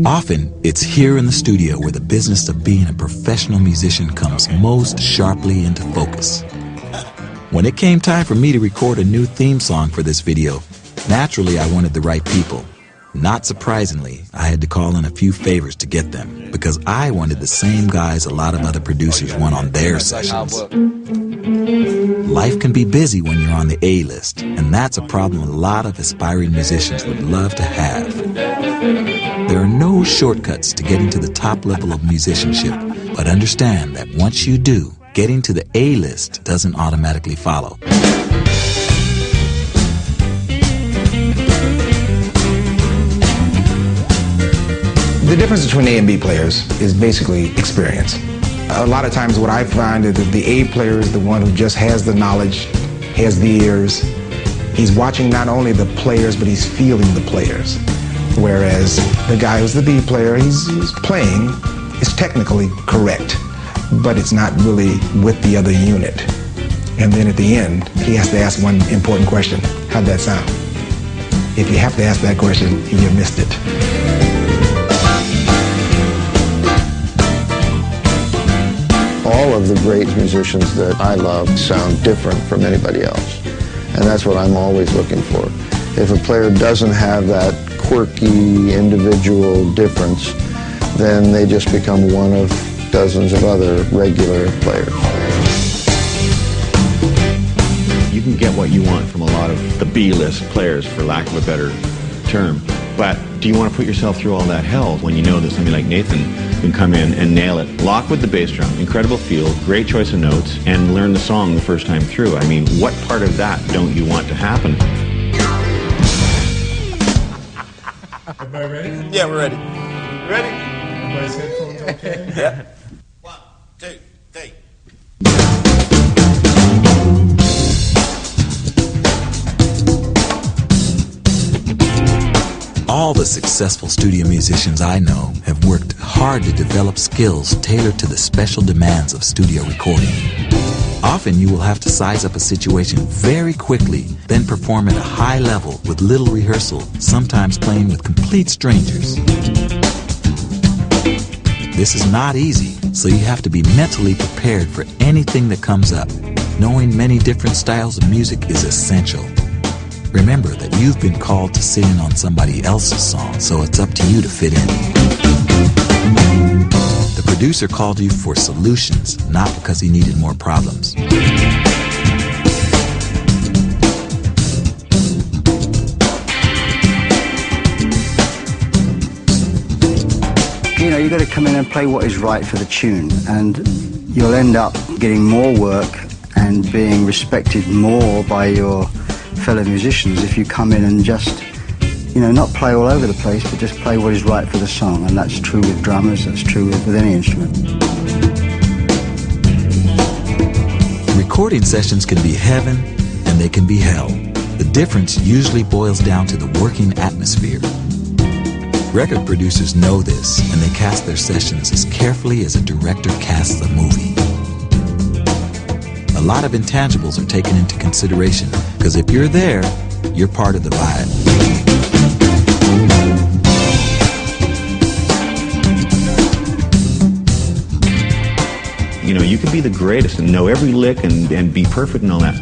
Often, it's here in the studio where the business of being a professional musician comes most sharply into focus. When it came time for me to record a new theme song for this video, naturally I wanted the right people. Not surprisingly, I had to call in a few favors to get them, because I wanted the same guys a lot of other producers want on their sessions. Life can be busy when you're on the A-list, and that's a problem a lot of aspiring musicians would love to have. There are no shortcuts to getting to the top level of musicianship, but understand that once you do, getting to the A-list doesn't automatically follow. The difference between A and B players is basically experience. A lot of times what I find is that the A player is the one who just has the knowledge, has the ears. He's watching not only the players, but he's feeling the players. Whereas the guy who's the B player, he's playing, is technically correct, but it's not really with the other unit. And then at the end, he has to ask one important question. How'd that sound? If you have to ask that question, you missed it. All of the great musicians that I love sound different from anybody else. And that's what I'm always looking for. If a player doesn't have that quirky individual difference, then they just become one of dozens of other regular players. You can get what you want from a lot of the B-list players, for lack of a better term. But do you want to put yourself through all that hell when you know that somebody like Nathan can come in and nail it? Lock with the bass drum, incredible feel, great choice of notes, and learn the song the first time through. I mean, what part of that don't you want to happen? Everybody ready? Yeah, we're ready. Ready? Everybody's headphones okay? Yeah. 1, 2, 3. All the successful studio musicians I know have worked hard to develop skills tailored to the special demands of studio recording. Often you will have to size up a situation very quickly, then perform at a high level with little rehearsal, sometimes playing with complete strangers. This is not easy, so you have to be mentally prepared for anything that comes up. Knowing many different styles of music is essential. Remember that you've been called to sit in on somebody else's song, so it's up to you to fit in. The producer called you for solutions, not because he needed more problems. You know, you've got to come in and play what is right for the tune, and you'll end up getting more work and being respected more by your fellow musicians if you come in and just, you know, not play all over the place, but just play what is right for the song. And that's true with drummers, that's true with any instrument. Recording sessions can be heaven and they can be hell. The difference usually boils down to the working atmosphere. Record producers know this, and they cast their sessions as carefully as a director casts a movie. A lot of intangibles are taken into consideration, because if you're there, you're part of the vibe. You know, you can be the greatest and know every lick and be perfect and all that,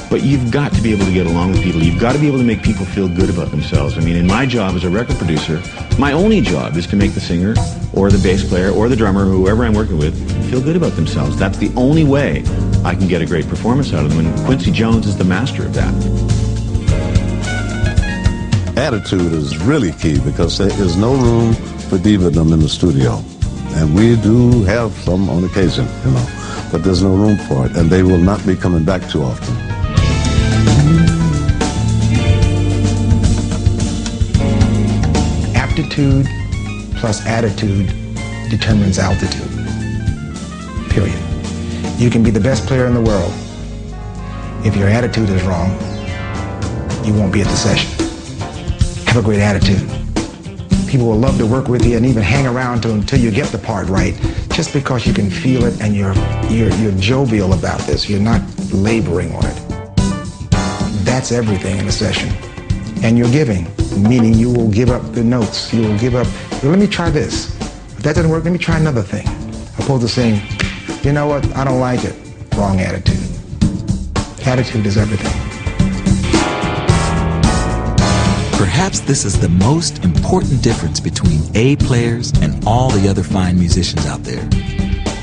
but you've got to be able to get along with people. You've got to be able to make people feel good about themselves. I mean, in my job as a record producer, my only job is to make the singer or the bass player or the drummer, whoever I'm working with, feel good about themselves. That's the only way I can get a great performance out of them, and Quincy Jones is the master of that. Attitude is really key, because there is no room for diva-dom in the studio. And we do have some on occasion, you know, but there's no room for it, and they will not be coming back too often. Aptitude plus attitude determines altitude, period. You can be the best player in the world. If your attitude is wrong, you won't be at the session. Have a great attitude. People will love to work with you and even hang around until you get the part right, just because you can feel it and you're jovial about this. You're not laboring on it. That's everything in a session. and you're giving, meaning you will give up the notes. You will give up, well, let me try this. If that doesn't work, let me try another thing. Opposed to saying, you know what, I don't like it. Wrong attitude. Attitude is everything. Perhaps this is the most important difference between A players and all the other fine musicians out there.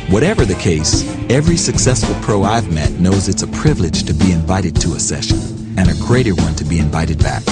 Whatever the case, every successful pro I've met knows it's a privilege to be invited to a session, and a greater one to be invited back.